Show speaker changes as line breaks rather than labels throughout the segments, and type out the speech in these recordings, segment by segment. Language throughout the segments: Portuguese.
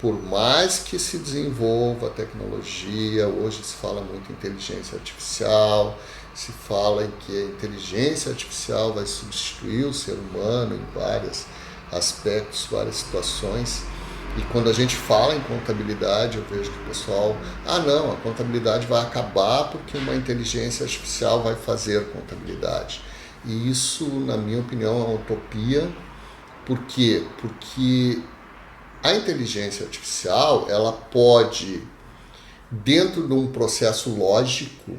por mais que se desenvolva a tecnologia, hoje se fala muito em inteligência artificial, se fala em que a inteligência artificial vai substituir o ser humano em vários aspectos, várias situações. E quando a gente fala em contabilidade, eu vejo que o pessoal, não, a contabilidade vai acabar porque uma inteligência artificial vai fazer contabilidade. E isso, na minha opinião, é uma utopia. Por quê? Porque a inteligência artificial, ela pode, dentro de um processo lógico,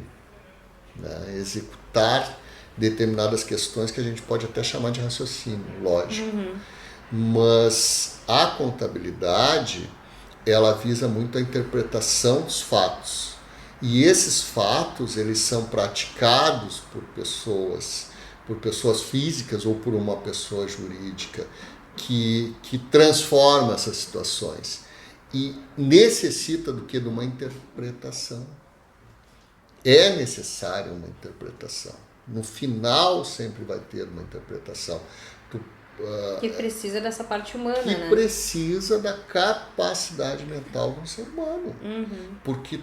né, executar determinadas questões que a gente pode até chamar de raciocínio lógico. Mas a contabilidade, ela visa muito a interpretação dos fatos. E esses fatos, eles são praticados por pessoas físicas ou por uma pessoa jurídica que transforma essas situações. E necessita do que? De uma interpretação. É necessária uma interpretação. No final sempre vai ter uma interpretação.
Que precisa dessa parte humana,
que
né?
Precisa da capacidade mental do ser humano. Porque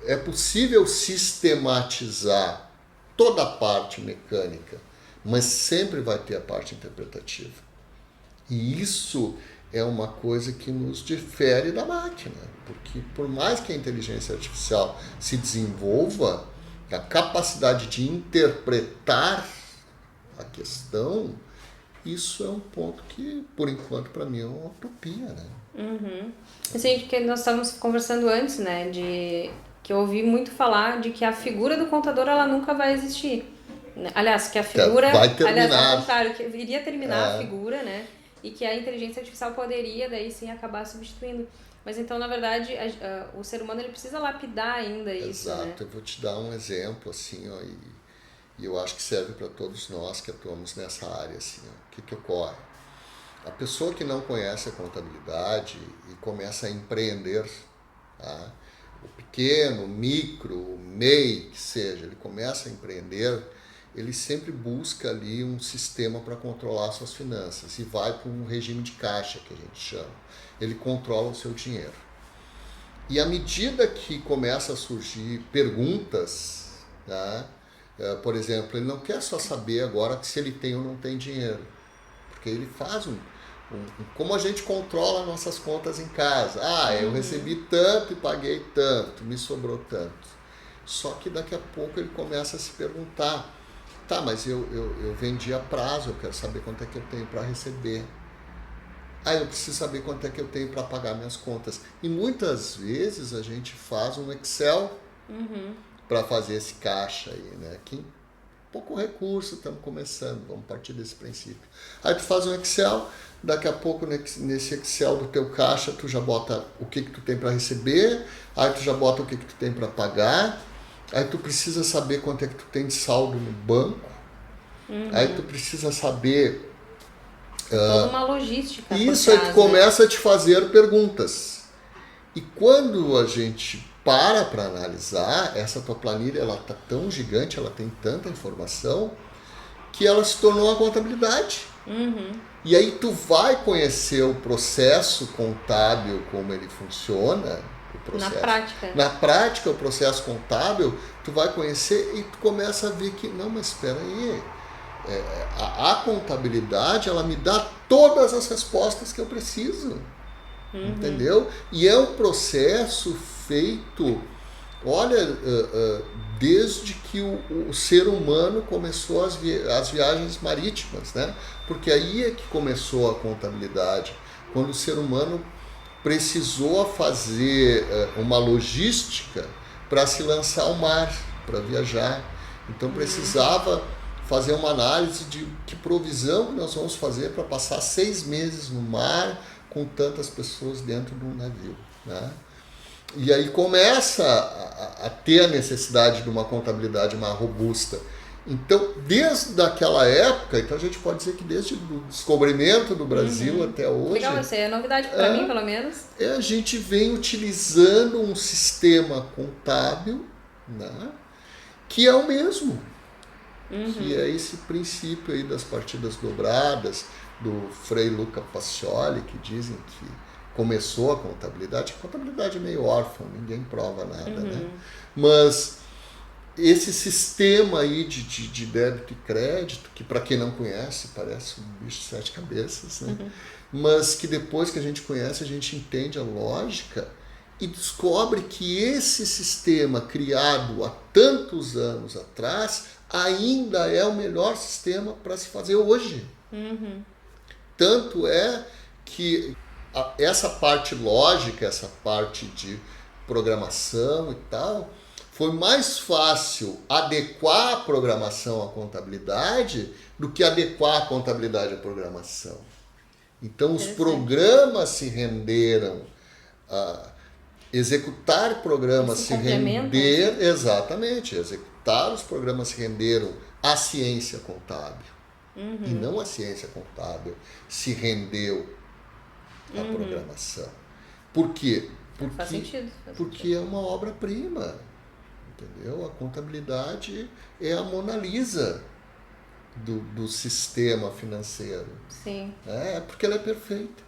é possível sistematizar toda a parte mecânica, mas sempre vai ter a parte interpretativa. E isso é uma coisa que nos difere da máquina, porque por mais que a inteligência artificial se desenvolva, a capacidade de interpretar a questão, isso é um ponto que, por enquanto, para mim é uma utopia, né?
Assim, que nós estávamos conversando antes, né, que eu ouvi muito falar de que a figura do contador, ela nunca vai existir. Aliás, que a figura...
Vai terminar.
Aliás, ao contrário, que iria terminar a figura, né, e que a inteligência artificial poderia, daí sim, acabar substituindo. Mas então, na verdade, o ser humano, ele precisa lapidar ainda isso, né?
Exato. Eu vou te dar um exemplo, assim, ó, e eu acho que serve para todos nós que atuamos nessa área, assim, ó. O que ocorre? A pessoa que não conhece a contabilidade e começa a empreender, tá? O pequeno, o micro, o MEI, que seja, ele começa a empreender, ele sempre busca ali um sistema para controlar suas finanças e vai para um regime de caixa, que a gente chama. Ele controla o seu dinheiro. E à medida que começa a surgir perguntas, tá? Por exemplo, ele não quer só saber agora se ele tem ou não tem dinheiro, porque ele faz como a gente controla nossas contas em casa. Eu recebi tanto e paguei tanto, me sobrou tanto. Só que daqui a pouco ele começa a se perguntar, mas eu vendi a prazo, eu quero saber quanto é que eu tenho para receber. Eu preciso saber quanto é que eu tenho para pagar minhas contas. E muitas vezes a gente faz um Excel para fazer esse caixa aí, né? Que pouco recurso, estamos começando, vamos partir desse princípio. Aí tu faz um Excel, daqui a pouco nesse Excel do teu caixa tu já bota o que tu tem para receber, aí tu já bota o que tu tem para pagar, aí tu precisa saber quanto é que tu tem de saldo no banco, aí tu precisa saber...
toda uma logística.
Isso, aí tu começa a te fazer perguntas. E quando a gente para analisar, essa tua planilha, ela tá tão gigante, ela tem tanta informação, que ela se tornou uma contabilidade. E aí tu vai conhecer o processo contábil, como ele funciona, o processo. Na prática, o processo contábil, tu vai conhecer e tu começa a ver que, não, mas espera aí, a contabilidade, ela me dá todas as respostas que eu preciso. Entendeu? E é um processo feito, olha, desde que o ser humano começou as viagens marítimas, né? Porque aí é que começou a contabilidade, quando o ser humano precisou fazer uma logística para se lançar ao mar, para viajar. Então precisava fazer uma análise de que provisão que nós vamos fazer para passar 6 meses no mar com tantas pessoas dentro de um navio, né? E aí começa a ter a necessidade de uma contabilidade mais robusta. Então, desde aquela época, então a gente pode dizer que desde o descobrimento do Brasil até hoje...
Legal, isso é novidade para mim, pelo menos.
A gente vem utilizando um sistema contábil, né, que é o mesmo. Que é esse princípio aí das partidas dobradas, do Frei Luca Pacioli, que dizem que começou a contabilidade é meio órfã, ninguém prova nada, né? Mas esse sistema aí de débito e crédito, que para quem não conhece parece um bicho de 7 cabeças, né? Mas que depois que a gente conhece, a gente entende a lógica e descobre que esse sistema criado há tantos anos atrás ainda é o melhor sistema para se fazer hoje. Tanto é que essa parte lógica, essa parte de programação e tal, foi mais fácil adequar a programação à contabilidade do que adequar a contabilidade à programação. Então, os programas se renderam a executar programas se render, exatamente, executar os programas se renderam à ciência contábil. E não a ciência contábil se rendeu à programação. Por quê?
Faz sentido.
Porque é uma obra-prima. Entendeu? A contabilidade é a Mona Lisa do sistema financeiro.
Sim.
Porque ela é perfeita.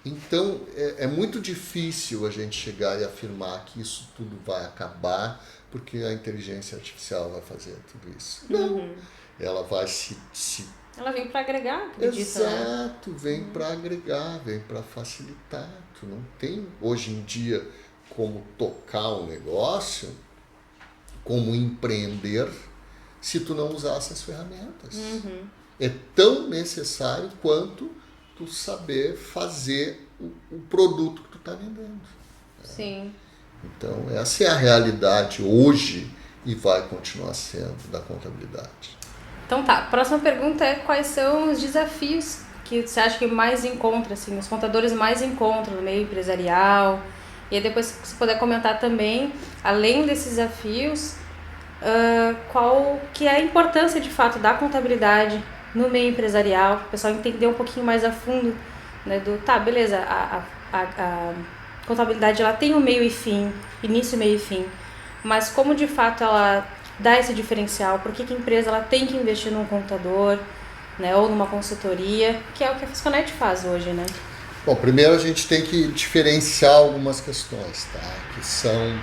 Então, é muito difícil a gente chegar e afirmar que isso tudo vai acabar porque a inteligência artificial vai fazer tudo isso. Não. Ela vai
Ela vem para agregar, acredito.
Exato, vem para agregar, vem para facilitar. Tu não tem, hoje em dia, como tocar um negócio, como empreender, se tu não usar essas ferramentas. É tão necessário quanto tu saber fazer o produto que tu está vendendo.
Sim.
Então, essa é a realidade hoje e vai continuar sendo da contabilidade.
Então tá, a próxima pergunta é quais são os desafios que você acha que mais encontra, assim, os contadores mais encontram no meio empresarial? E aí depois, se você puder comentar também, além desses desafios, qual que é a importância de fato da contabilidade no meio empresarial, para o pessoal entender um pouquinho mais a fundo, né, beleza, a contabilidade ela tem um meio e fim, início, meio e fim, mas como de fato ela dá esse diferencial, por que a empresa ela tem que investir num contador, né, ou numa consultoria, que é o que a Fisconet faz hoje, né?
Bom, primeiro a gente tem que diferenciar algumas questões, tá? Que são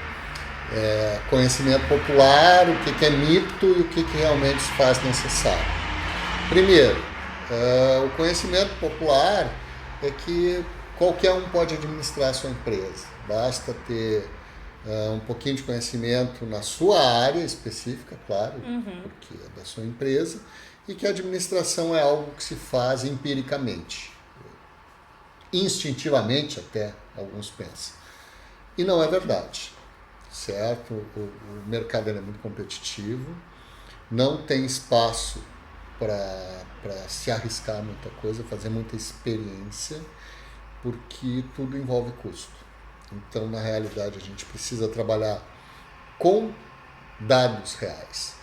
conhecimento popular, o que é mito e o que realmente se faz necessário. Primeiro, o conhecimento popular é que qualquer um pode administrar a sua empresa. Basta ter um pouquinho de conhecimento na sua área específica, claro, porque é da sua empresa, e que a administração é algo que se faz empiricamente. Instintivamente até, alguns pensam. E não é verdade, certo? O mercado é muito competitivo, não tem espaço para se arriscar muita coisa, fazer muita experiência, porque tudo envolve custo. Então, na realidade, a gente precisa trabalhar com dados reais,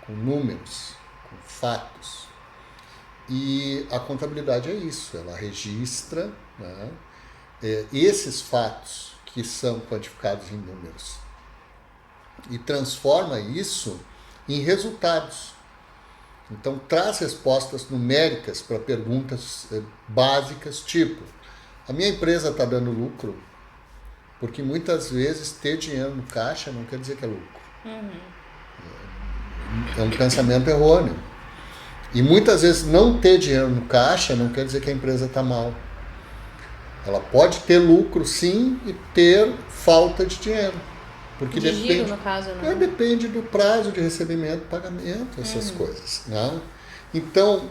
com números, com fatos. E a contabilidade é isso, ela registra, né, esses fatos que são quantificados em números e transforma isso em resultados. Então, traz respostas numéricas para perguntas básicas, tipo: a minha empresa está dando lucro? Porque muitas vezes ter dinheiro no caixa não quer dizer que é lucro. É um pensamento errôneo. E muitas vezes não ter dinheiro no caixa não quer dizer que a empresa está mal. Ela pode ter lucro sim e ter falta de dinheiro. Porque depende,
giro, no caso, né?
Depende do prazo de recebimento, pagamento, essas coisas. Né? Então,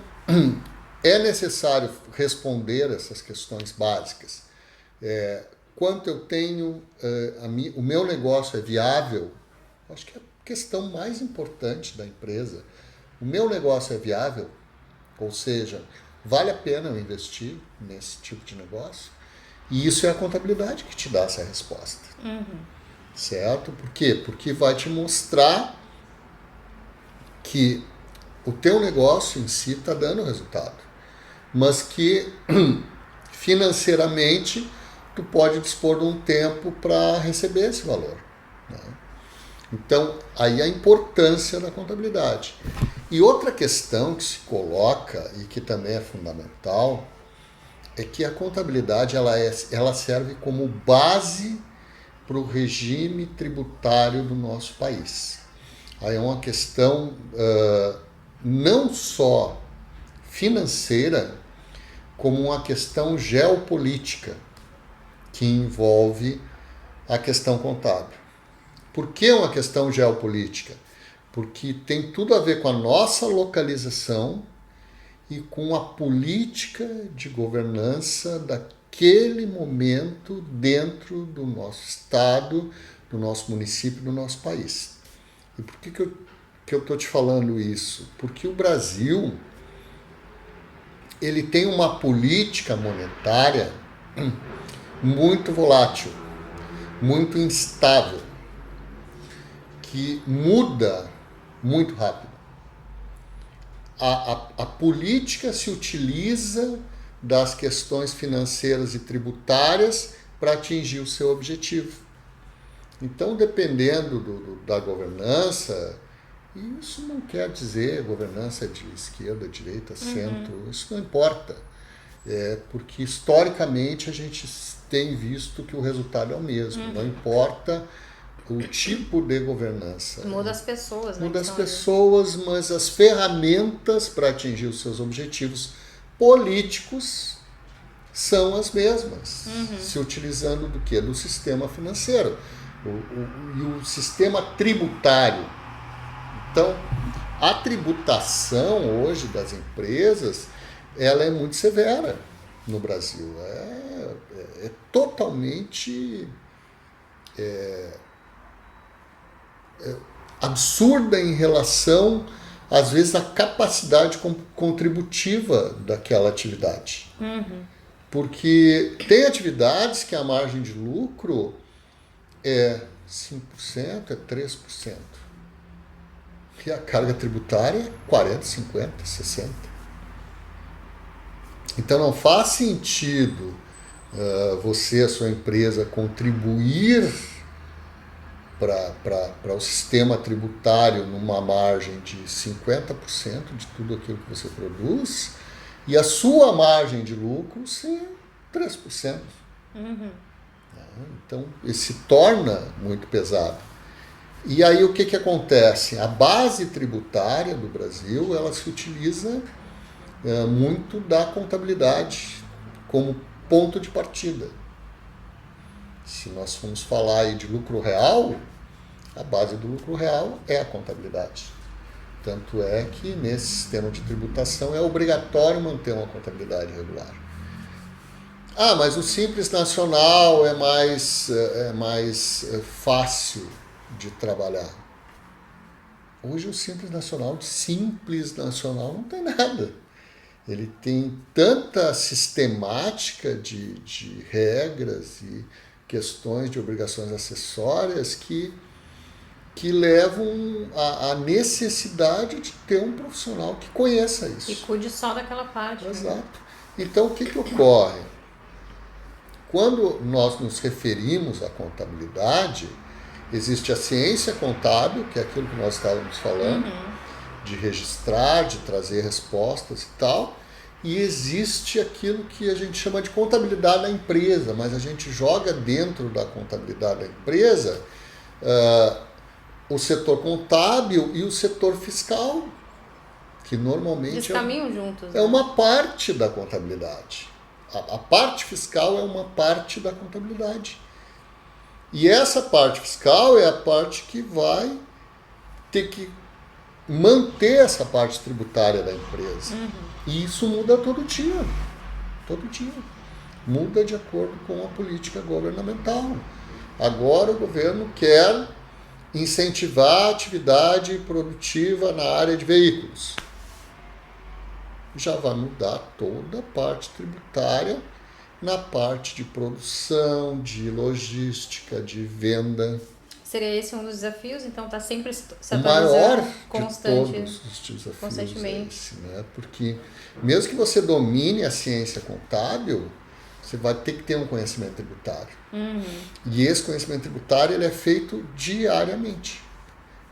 é necessário responder essas questões básicas. Quanto eu tenho, o meu negócio é viável? Acho que é a questão mais importante da empresa. O meu negócio é viável? Ou seja, vale a pena eu investir nesse tipo de negócio? E isso é a contabilidade que te dá essa resposta. Certo? Por quê? Porque vai te mostrar que o teu negócio em si está dando resultado, mas que financeiramente tu pode dispor de um tempo para receber esse valor. Né? Então, aí a importância da contabilidade. E outra questão que se coloca e que também é fundamental é que a contabilidade ela serve como base para o regime tributário do nosso país. Aí é uma questão não só financeira, como uma questão geopolítica, que envolve a questão contábil. Por que uma questão geopolítica? Porque tem tudo a ver com a nossa localização e com a política de governança daquele momento dentro do nosso estado, do nosso município, do nosso país. E por que eu estou te falando isso? Porque o Brasil ele tem uma política monetária muito volátil, muito instável, que muda muito rápido. A política se utiliza das questões financeiras e tributárias para atingir o seu objetivo. Então, dependendo da governança, e isso não quer dizer governança de esquerda, direita, centro, isso não importa. Porque historicamente a gente tem visto que o resultado é o mesmo, não importa o tipo de governança.
Muda as pessoas, né?
Muda as pessoas, mas as ferramentas para atingir os seus objetivos políticos são as mesmas, se utilizando do quê? Do sistema financeiro e o sistema tributário. Então, a tributação hoje das empresas, ela é muito severa no Brasil. É totalmente absurda em relação, às vezes, à capacidade contributiva daquela atividade. Porque tem atividades que a margem de lucro é 5%, é 3%. E a carga tributária é 40%, 50%, 60%. Então não faz sentido você, a sua empresa, contribuir para o sistema tributário numa margem de 50% de tudo aquilo que você produz e a sua margem de lucro ser 3%. Então, isso se torna muito pesado. E aí o que acontece? A base tributária do Brasil, ela se utiliza muito da contabilidade como ponto de partida. Se nós formos falar aí de lucro real, a base do lucro real é a contabilidade. Tanto é que nesse sistema de tributação é obrigatório manter uma contabilidade regular. Ah, mas o Simples Nacional é mais fácil de trabalhar. Hoje o Simples Nacional não tem nada. Ele tem tanta sistemática de regras e questões de obrigações acessórias que levam à necessidade de ter um profissional que conheça isso.
E cuide só daquela parte.
Exato. Então, o que ocorre? Quando nós nos referimos à contabilidade, existe a ciência contábil, que é aquilo que nós estávamos falando, de registrar, de trazer respostas e tal, e existe aquilo que a gente chama de contabilidade da empresa, mas a gente joga dentro da contabilidade da empresa o setor contábil e o setor fiscal, que normalmente
eles caminham juntos,
é uma parte da contabilidade. A parte fiscal é uma parte da contabilidade. E essa parte fiscal é a parte que vai ter que manter essa parte tributária da empresa. E isso muda todo dia. Todo dia. Muda de acordo com a política governamental. Agora o governo quer incentivar a atividade produtiva na área de veículos. Já vai mudar toda a parte tributária na parte de produção, de logística, de venda.
Seria esse um dos desafios? Então está sempre se
atualizando. O maior de todos os desafios
constantemente.
É esse, né? Porque mesmo que você domine a ciência contábil, você vai ter que ter um conhecimento tributário. E esse conhecimento tributário ele é feito diariamente.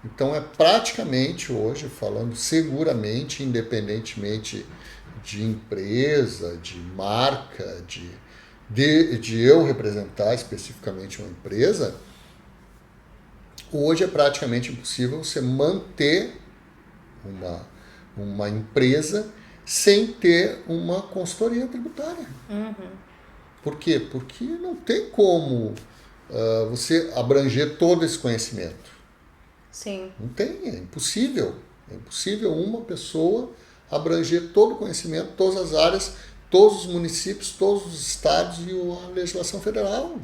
Então é praticamente hoje, falando seguramente, independentemente de empresa, de marca, de eu representar especificamente uma empresa, hoje é praticamente impossível você manter uma empresa sem ter uma consultoria tributária. Por quê? Porque não tem como você abranger todo esse conhecimento.
Sim.
Não tem, é impossível. É impossível uma pessoa abranger todo o conhecimento, todas as áreas, todos os municípios, todos os estados e a legislação federal.